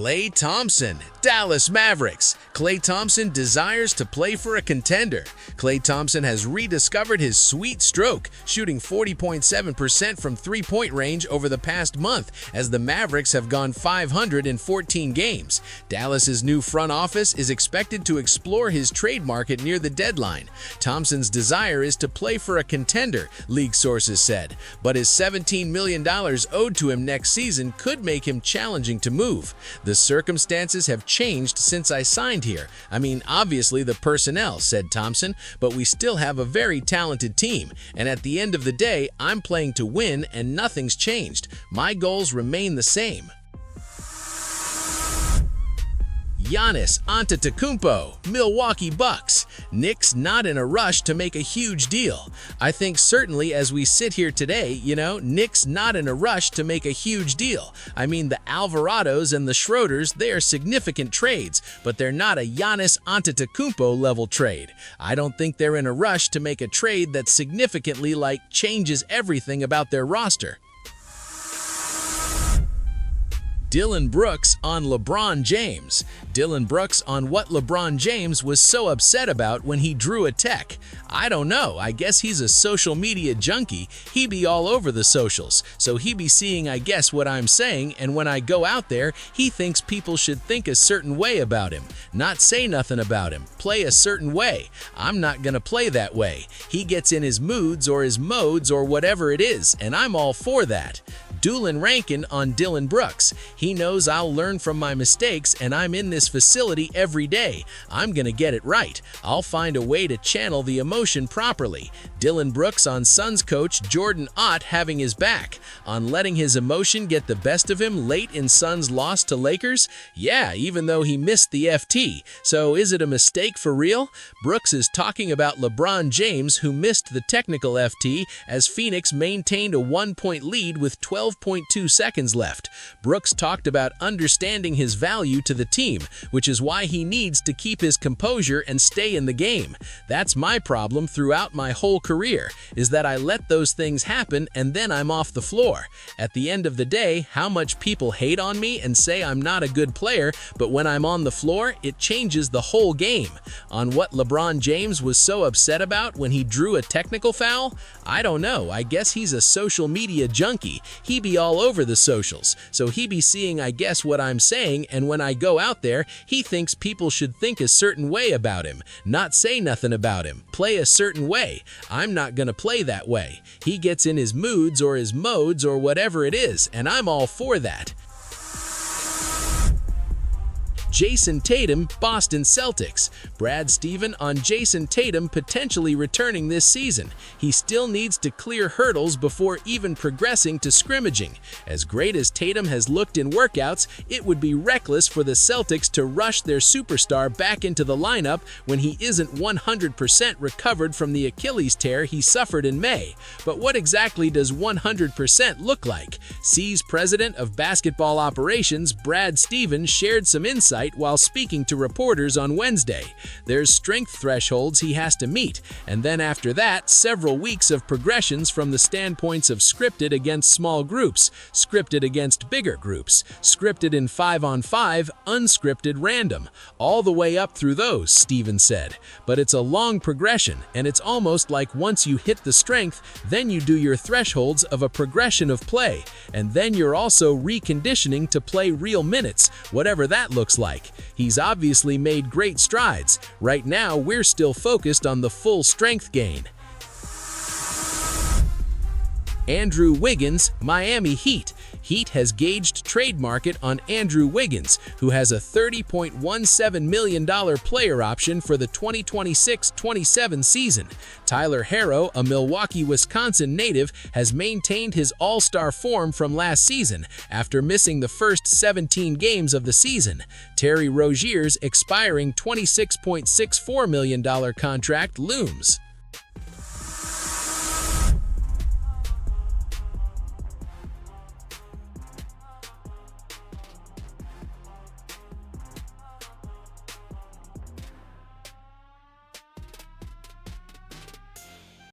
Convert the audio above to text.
Klay Thompson, Dallas Mavericks. Klay Thompson desires to play for a contender. Klay Thompson has rediscovered his sweet stroke, shooting 40.7% from three-point range over the past month as the Mavericks have gone 500 in 14 games. Dallas's new front office is expected to explore his trade market near the deadline. Thompson's desire is to play for a contender, league sources said, but his $17 million owed to him next season could make him challenging to move. The circumstances have changed since I signed here. I mean, obviously the personnel, said Thompson, but we still have a very talented team. And at the end of the day, I'm playing to win and nothing's changed. My goals remain the same. Giannis Antetokounmpo, Milwaukee Bucks. Knicks not in a rush to make a huge deal. I think certainly as we sit here today, Knicks not in a rush to make a huge deal. I mean, the Alvarados and the Schroeders, they are significant trades, but they're not a Giannis Antetokounmpo level trade. I don't think they're in a rush to make a trade that significantly changes everything about their roster. Dillon Brooks on LeBron James. Dillon Brooks on what LeBron James was so upset about when he drew a tech. I don't know, I guess he's a social media junkie. He be all over the socials, so he be seeing I guess what I'm saying, and when I go out there, he thinks people should think a certain way about him. Not say nothing about him, play a certain way. I'm not gonna play that way. He gets in his moods or his modes or whatever it is, and I'm all for that. Doolin Rankin on Dillon Brooks. He knows I'll learn from my mistakes and I'm in this facility every day. I'm gonna get it right. I'll find a way to channel the emotion properly. Dillon Brooks on Suns coach Jordan Ott having his back. On letting his emotion get the best of him late in Suns' loss to Lakers? Yeah, even though he missed the FT. So is it a mistake for real? Brooks is talking about LeBron James, who missed the technical FT as Phoenix maintained a 1-point lead with 12.2 seconds left. Brooks talked about understanding his value to the team, which is why he needs to keep his composure and stay in the game. That's my problem throughout my whole career, is that I let those things happen and then I'm off the floor. At the end of the day, how much people hate on me and say I'm not a good player, but when I'm on the floor, it changes the whole game. On what LeBron James was so upset about when he drew a technical foul? I don't know, I guess he's a social media junkie. He be all over the socials, so he be seeing I guess what I'm saying, and when I go out there, he thinks people should think a certain way about him, not say nothing about him, play a certain way. I'm not gonna play that way. He gets in his moods or his modes or whatever it is, and I'm all for that. Jason Tatum, Boston Celtics. Brad Stevens on Jason Tatum potentially returning this season. He still needs to clear hurdles before even progressing to scrimmaging. As great as Tatum has looked in workouts, it would be reckless for the Celtics to rush their superstar back into the lineup when he isn't 100% recovered from the Achilles tear he suffered in May. But what exactly does 100% look like? C's president of basketball operations, Brad Stevens, shared some insight while speaking to reporters on Wednesday. There's strength thresholds he has to meet, and then after that, several weeks of progressions from the standpoints of scripted against small groups, scripted against bigger groups, scripted in 5-on-5, unscripted random, all the way up through those, Stevens said. But it's a long progression, and it's almost like once you hit the strength, then you do your thresholds of a progression of play, and then you're also reconditioning to play real minutes, whatever that looks like. He's obviously made great strides. Right now, we're still focused on the full strength gain. Andrew Wiggins, Miami Heat. Heat has gauged trade market on Andrew Wiggins, who has a $30.17 million player option for the 2026-27 season. Tyler Herro, a Milwaukee, Wisconsin native, has maintained his all-star form from last season after missing the first 17 games of the season. Terry Rozier's expiring $26.64 million contract looms.